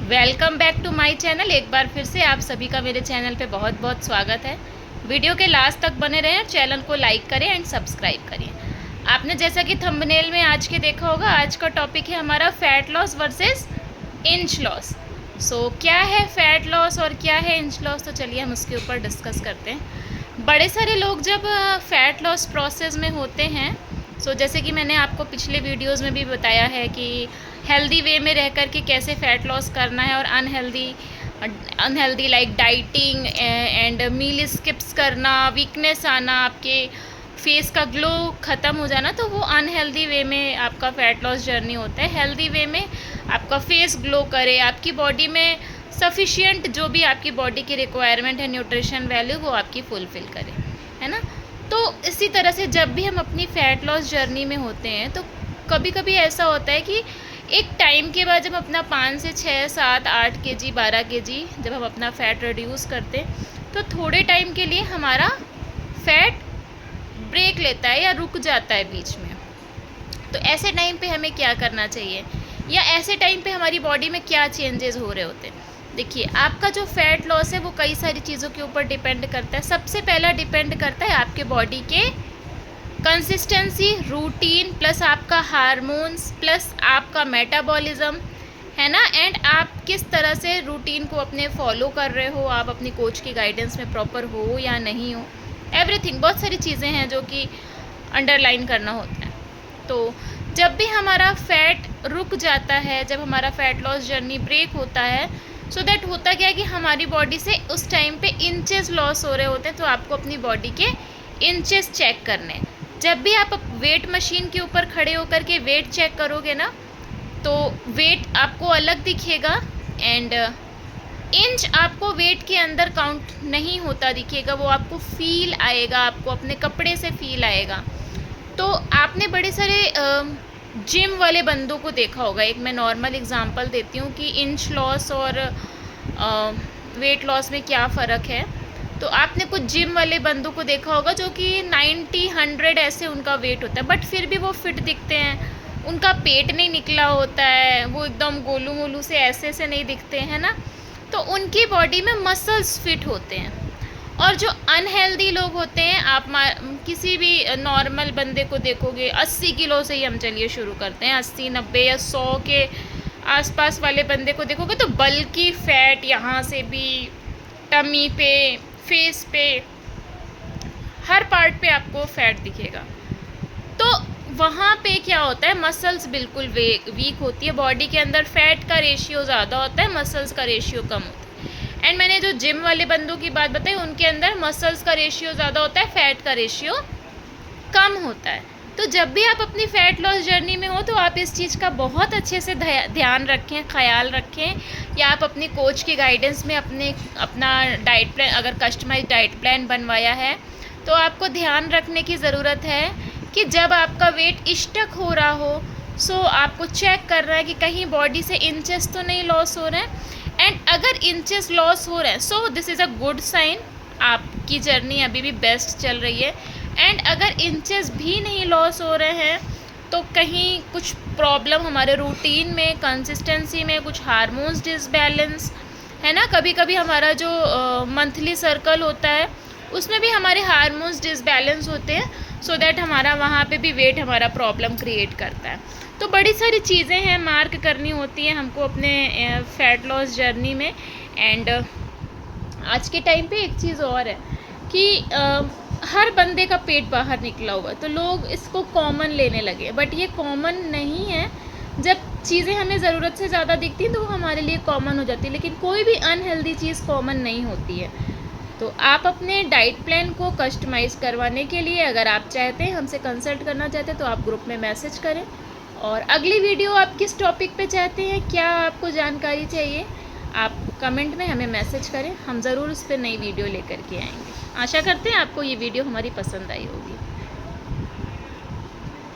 Welcome back to my channel. एक बार फिर से आप सभी का मेरे चैनल पे बहुत बहुत स्वागत है। वीडियो के लास्ट तक बने रहें और चैनल को लाइक करें एंड सब्सक्राइब करें। आपने जैसा कि थंबनेल में आज के देखा होगा, आज का टॉपिक है हमारा fat loss versus inch loss. क्या है फैट लॉस और क्या है इंच लॉस, तो चलिए हम उसके ऊपर डिस्कस करते हैं। बड़े सारे लोग जब फैट लॉस प्रोसेस में होते हैं, जैसे कि मैंने आपको पिछले वीडियोस में भी बताया है कि हेल्दी वे में रह कर के कैसे फ़ैट लॉस करना है और unhealthy like dieting and meal skips करना, वीकनेस आना, आपके फेस का ग्लो ख़त्म हो जाना, तो वो अनहेल्दी वे में आपका फ़ैट लॉस जर्नी होता है। हेल्दी वे में आपका फेस ग्लो करे, आपकी बॉडी में सफिशिएंट जो भी आपकी बॉडी की रिक्वायरमेंट है न्यूट्रिशन वैल्यू, वो आपकी फुलफ़िल करे, है ना। तो इसी तरह से जब भी हम अपनी फ़ैट लॉस जर्नी में होते हैं, तो कभी कभी ऐसा होता है कि एक टाइम के बाद जब अपना 5 से 6, 7, 8 केजी, 12 केजी जब हम अपना फ़ैट रिड्यूस करते हैं, तो थोड़े टाइम के लिए हमारा फ़ैट ब्रेक लेता है या रुक जाता है बीच में। तो ऐसे टाइम पे हमें क्या करना चाहिए, या ऐसे टाइम पे हमारी बॉडी में क्या चेंजेस हो रहे होते हैं। देखिए, आपका जो फैट लॉस है वो कई सारी चीज़ों के ऊपर डिपेंड करता है। सबसे पहला डिपेंड करता है आपके बॉडी के कंसिस्टेंसी, रूटीन, प्लस आपका हार्मोन्स, प्लस आपका मेटाबॉलिज्म, है ना। एंड आप किस तरह से रूटीन को अपने फॉलो कर रहे हो, आप अपनी कोच की गाइडेंस में प्रॉपर हो या नहीं हो, एवरीथिंग, बहुत सारी चीज़ें हैं जो कि अंडरलाइन करना होता है। तो जब भी हमारा फैट रुक जाता है, जब हमारा फैट लॉस जर्नी ब्रेक होता है, दैट होता क्या है कि हमारी बॉडी से उस टाइम पे इंचेस लॉस हो रहे होते हैं। तो आपको अपनी बॉडी के इंचेस चेक करने। जब भी आप वेट मशीन के ऊपर खड़े होकर के वेट चेक करोगे ना, तो वेट आपको अलग दिखेगा एंड इंच आपको वेट के अंदर काउंट नहीं होता दिखेगा, वो आपको फील आएगा, आपको अपने कपड़े से फील आएगा। तो आपने बड़े सारे जिम वाले बंदों को देखा होगा। एक मैं नॉर्मल एग्जांपल देती हूँ कि इंच लॉस और वेट लॉस में क्या फ़र्क है। तो आपने कुछ जिम वाले बंदों को देखा होगा जो कि 90, 100 ऐसे उनका वेट होता है, बट फिर भी वो फिट दिखते हैं। उनका पेट नहीं निकला होता है, वो एकदम गोलू मोलू से ऐसे नहीं दिखते हैं ना। तो उनकी बॉडी में मसल्स फिट होते हैं। और जो अनहेल्दी लोग होते हैं, आप किसी भी नॉर्मल बंदे को देखोगे, 80 किलो से ही हम चलिए शुरू करते हैं, 80, 90 या 100 के आसपास वाले बंदे को देखोगे तो बल्कि फैट यहाँ से भी, टमी पे, फेस पे, हर पार्ट पे आपको फैट दिखेगा। तो वहाँ पे क्या होता है, मसल्स बिल्कुल वीक होती है, बॉडी के अंदर फैट का रेशियो ज़्यादा होता है, मसल्स का रेशियो कम होता है। एंड मैंने जो जिम वाले बंदों की बात बताई, उनके अंदर मसल्स का रेशियो ज़्यादा होता है, फैट का रेशियो कम होता है। तो जब भी आप अपनी फ़ैट लॉस जर्नी में हो, तो आप इस चीज़ का बहुत अच्छे से ध्यान रखें, ख्याल रखें, या आप अपनी कोच की गाइडेंस में अपना डाइट प्लान, अगर कस्टमाइज डाइट प्लान बनवाया है, तो आपको ध्यान रखने की ज़रूरत है कि जब आपका वेट स्टक हो रहा हो, आपको चेक कर रहा है कि कहीं बॉडी से इंचेस तो नहीं लॉस हो रहे हैं। एंड अगर इंचेस लॉस हो रहे हैं, this is a good sign, आपकी जर्नी अभी भी बेस्ट चल रही है। एंड अगर इंचेस भी नहीं लॉस हो रहे हैं, तो कहीं कुछ प्रॉब्लम हमारे रूटीन में, कंसिस्टेंसी में, कुछ हार्मोन्स डिसबैलेंस, है ना। कभी कभी हमारा जो मंथली सर्कल होता है, उसमें भी हमारे हार्मोन्स डिसबैलेंस होते हैं, दैट हमारा वहाँ पे भी वेट हमारा प्रॉब्लम क्रिएट करता है। तो बड़ी सारी चीज़ें हैं, मार्क करनी होती हैं हमको अपने फैट लॉस जर्नी में। एंड आज के टाइम पे एक चीज़ और है कि हर बंदे का पेट बाहर निकला हुआ है, तो लोग इसको कॉमन लेने लगे, बट ये कॉमन नहीं है। जब चीज़ें हमें ज़रूरत से ज़्यादा दिखती हैं, तो वो हमारे लिए कॉमन हो जाती है, लेकिन कोई भी अनहेल्दी चीज़ कॉमन नहीं होती है। तो आप अपने डाइट प्लान को कस्टमाइज़ करवाने के लिए, अगर आप चाहते हैं, हमसे कंसल्ट करना चाहते हैं, तो आप ग्रुप में मैसेज करें। और अगली वीडियो आप किस टॉपिक पे चाहते हैं, क्या आपको जानकारी चाहिए, आप कमेंट में हमें मैसेज करें, हम ज़रूर उस पर नई वीडियो लेकर के आएंगे। आशा करते हैं आपको ये वीडियो हमारी पसंद आई होगी।